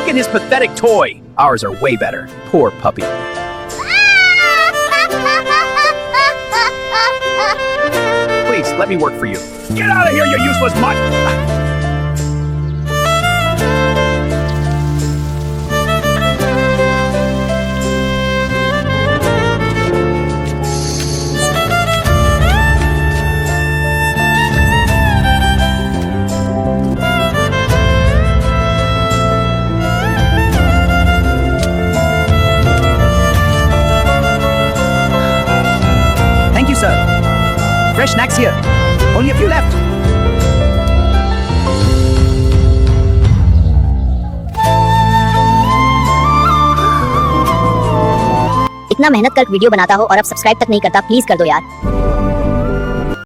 at his pathetic toy. Ours are way better. Poor puppy. Please, let me work for you. Get out of here, you useless mutt! Thank you, sir. Fresh snacks here. Only a few left. इतना मेहनत कर video बनाता हो और अब subscribe तक नहीं करता, प्लीज कर दो यार।